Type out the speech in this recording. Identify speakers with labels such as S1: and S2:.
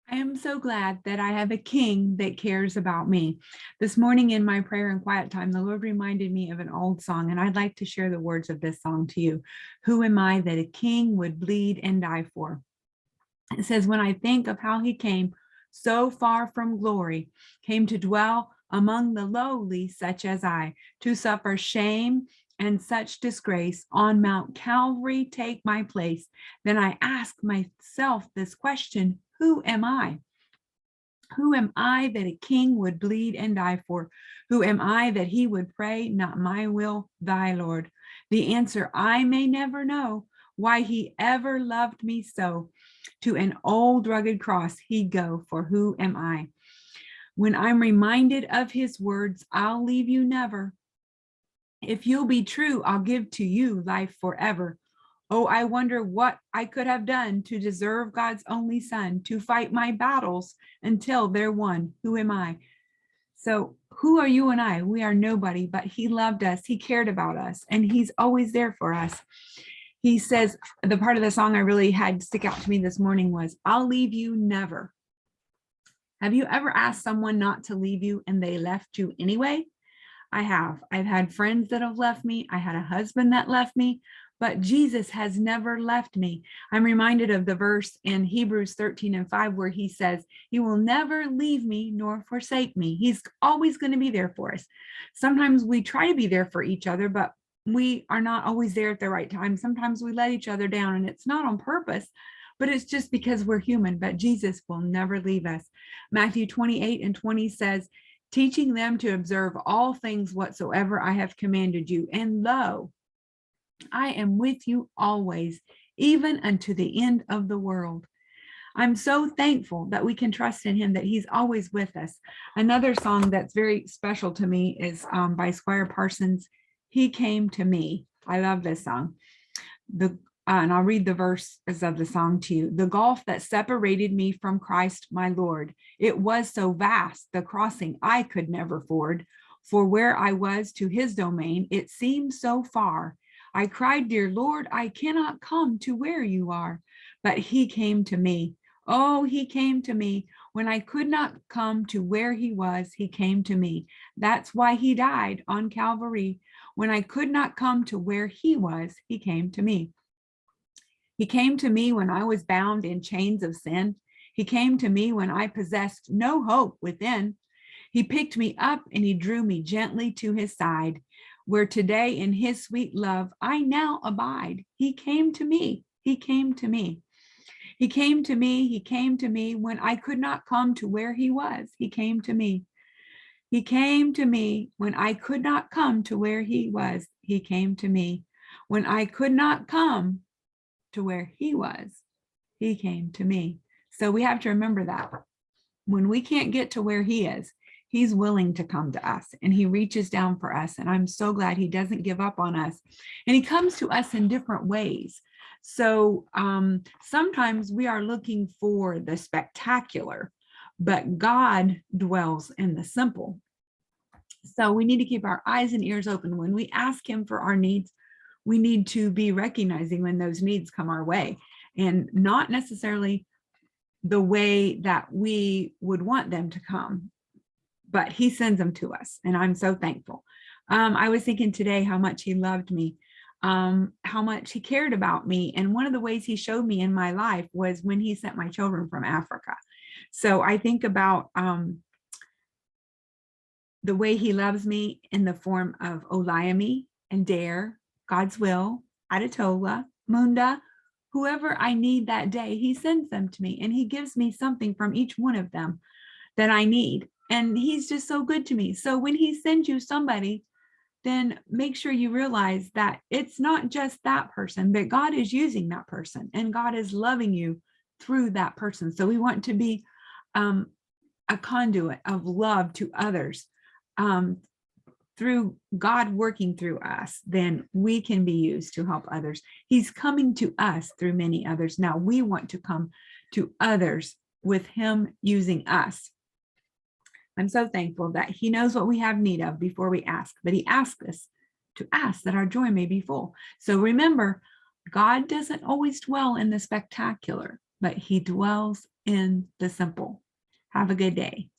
S1: I am so glad that I have a king that cares about me. This morning in my prayer and quiet time, the Lord reminded me of an old song, and I'd like to share the words of this song to you. Who am I that a king would bleed and die for? It says, when I think of how he came so far from glory, came to dwell among the lowly, such as I, to suffer shame and such disgrace on Mount Calvary, take my place. Then I ask myself this question: who am I? Who am I that a king would bleed and die for? Who am I that he would pray, not my will, thy Lord? The answer I may never know, why he ever loved me so. To an old rugged cross he'd go, for who am I? When I'm reminded of his words, I'll leave you never. If you'll be true, I'll give to you life forever. Oh, I wonder what I could have done to deserve God's only son, to fight my battles until they're won. Who am I? So who are you and I? We are nobody, but he loved us. He cared about us, and he's always there for us. He says, the part of the song I really had stick out to me this morning was, I'll leave you never. Have you ever asked someone not to leave you and they left you anyway? I have. I've had friends that have left me. I had a husband that left me, but Jesus has never left me. I'm reminded of the verse in Hebrews 13:5, where he says, he will never leave me nor forsake me. He's always going to be there for us. Sometimes we try to be there for each other, but we are not always there at the right time. Sometimes we let each other down, and it's not on purpose, but it's just because we're human. But Jesus will never leave us. Matthew 28:20 says, teaching them to observe all things whatsoever I have commanded you. And lo, I am with you always, even unto the end of the world. I'm so thankful that we can trust in him, that he's always with us. Another song that's very special to me is by Squire Parsons, He Came to Me. I love this song. And I'll read the verses of the song to you. The gulf that separated me from Christ, my Lord, it was so vast, the crossing I could never ford. For where I was to his domain, it seemed so far. I cried, dear Lord, I cannot come to where you are. But he came to me. Oh, he came to me. When I could not come to where he was, he came to me. That's why he died on Calvary. When I could not come to where he was, he came to me. He came to me when I was bound in chains of sin. He came to me when I possessed no hope within. He picked me up and he drew me gently to his side, where today in his sweet love I now abide. He came to me. He came to me. He came to me. He came to me when I could not come to where he was. He came to me. He came to me when I could not come to where he was. He came to me. When I could not come to where he was, he came to me. So we have to remember that when we can't get to where he is, he's willing to come to us, and he reaches down for us. And I'm so glad he doesn't give up on us. And he comes to us in different ways. So sometimes we are looking for the spectacular, but God dwells in the simple. So we need to keep our eyes and ears open. When we ask him for our needs, we need to be recognizing when those needs come our way, and not necessarily the way that we would want them to come, but he sends them to us. And I'm so thankful. I was thinking today how much he loved me, how much he cared about me. And one of the ways he showed me in my life was when he sent my children from Africa. So I think about the way he loves me in the form of Olayemi and Dare, God's Will, Adatola, Munda, whoever I need that day, he sends them to me, and he gives me something from each one of them that I need. And he's just so good to me. So when he sends you somebody, then make sure you realize that it's not just that person, but God is using that person, and God is loving you through that person. So we want to be a conduit of love to others. Through God working through us, then we can be used to help others. He's coming to us through many others. Now we want to come to others with him using us. I'm so thankful that he knows what we have need of before we ask, but he asks us to ask that our joy may be full. So remember, God doesn't always dwell in the spectacular, but he dwells in the simple. Have a good day.